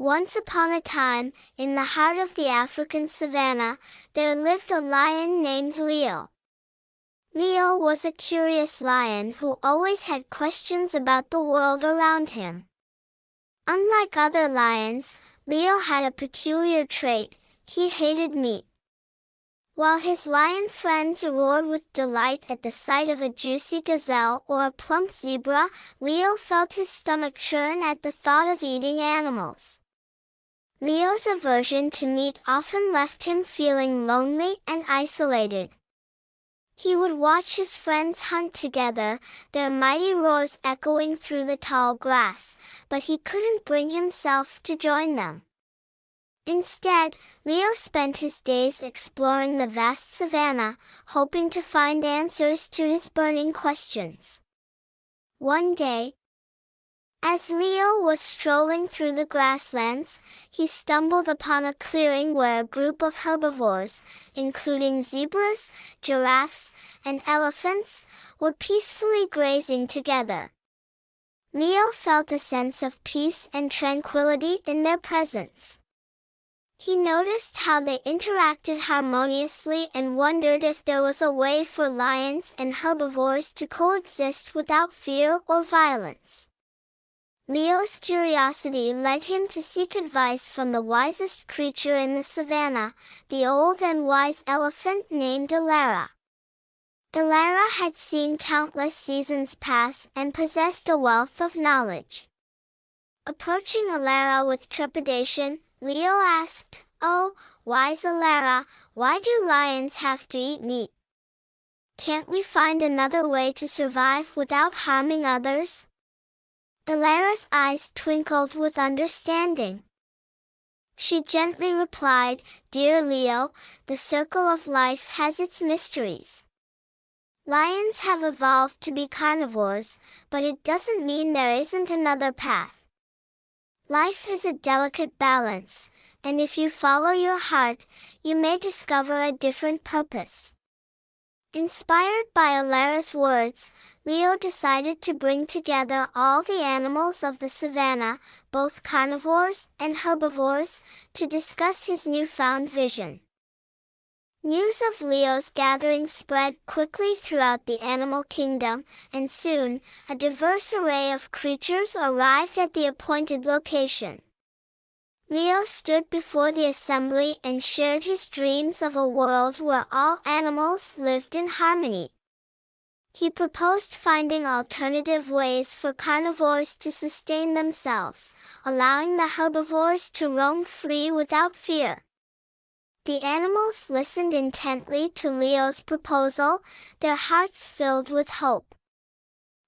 Once upon a time, in the heart of the African savanna, there lived a lion named Leo. Leo was a curious lion who always had questions about the world around him. Unlike other lions, Leo had a peculiar trait: he hated meat. While his lion friends roared with delight at the sight of a juicy gazelle or a plump zebra, Leo felt his stomach churn at the thought of eating animals. Leo's aversion to meat often left him feeling lonely and isolated. He would watch his friends hunt together, their mighty roars echoing through the tall grass, but he couldn't bring himself to join them. Instead, Leo spent his days exploring the vast savanna, hoping to find answers to his burning questions. One day, as Leo was strolling through the grasslands, he stumbled upon a clearing where a group of herbivores, including zebras, giraffes, and elephants, were peacefully grazing together. Leo felt a sense of peace and tranquility in their presence. He noticed how they interacted harmoniously and wondered if there was a way for lions and herbivores to coexist without fear or violence. Leo's curiosity led him to seek advice from the wisest creature in the savanna, the old and wise elephant named Ilara. Ilara had seen countless seasons pass and possessed a wealth of knowledge. Approaching Ilara with trepidation, Leo asked, "Oh, wise Ilara, why do lions have to eat meat? Can't we find another way to survive without harming others?" Ilara's eyes twinkled with understanding. She gently replied, "Dear Leo, the circle of life has its mysteries. Lions have evolved to be carnivores, but it doesn't mean there isn't another path. Life is a delicate balance, and if you follow your heart, you may discover a different purpose." Inspired by Ilara's words, Leo decided to bring together all the animals of the savanna, both carnivores and herbivores, to discuss his newfound vision. News of Leo's gathering spread quickly throughout the animal kingdom, and soon, a diverse array of creatures arrived at the appointed location. Leo stood before the assembly and shared his dreams of a world where all animals lived in harmony. He proposed finding alternative ways for carnivores to sustain themselves, allowing the herbivores to roam free without fear. The animals listened intently to Leo's proposal, their hearts filled with hope.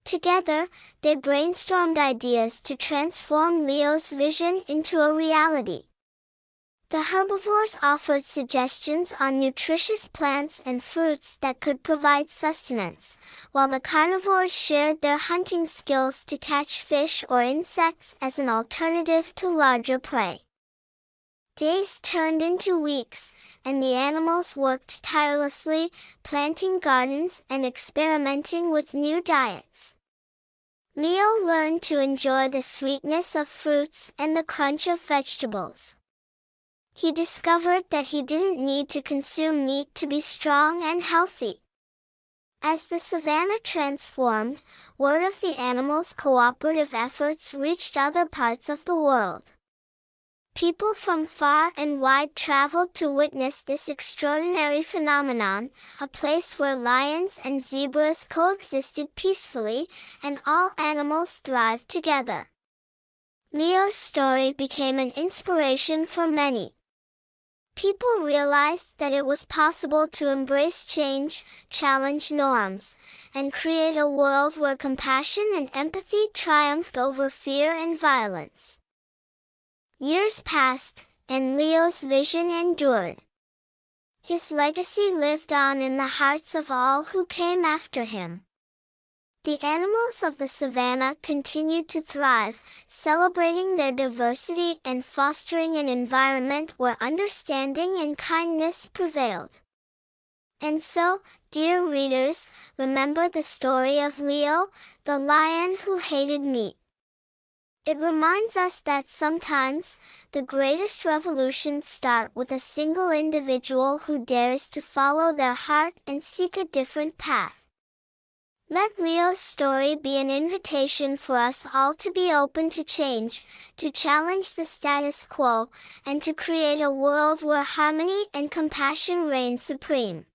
Together, they brainstormed ideas to transform Leo's vision into a reality. The herbivores offered suggestions on nutritious plants and fruits that could provide sustenance, while the carnivores shared their hunting skills to catch fish or insects as an alternative to larger prey. Days turned into weeks, and the animals worked tirelessly, planting gardens and experimenting with new diets. Leo learned to enjoy the sweetness of fruits and the crunch of vegetables. He discovered that he didn't need to consume meat to be strong and healthy. As the savanna transformed, word of the animals' cooperative efforts reached other parts of the world. People from far and wide traveled to witness this extraordinary phenomenon, a place where lions and zebras coexisted peacefully, and all animals thrived together. Leo's story became an inspiration for many. People realized that it was possible to embrace change, challenge norms, and create a world where compassion and empathy triumphed over fear and violence. Years passed, and Leo's vision endured. His legacy lived on in the hearts of all who came after him. The animals of the savanna continued to thrive, celebrating their diversity and fostering an environment where understanding and kindness prevailed. And so, dear readers, remember the story of Leo, the lion who hated meat. It reminds us that sometimes, the greatest revolutions start with a single individual who dares to follow their heart and seek a different path. Let Leo's story be an invitation for us all to be open to change, to challenge the status quo, and to create a world where harmony and compassion reign supreme.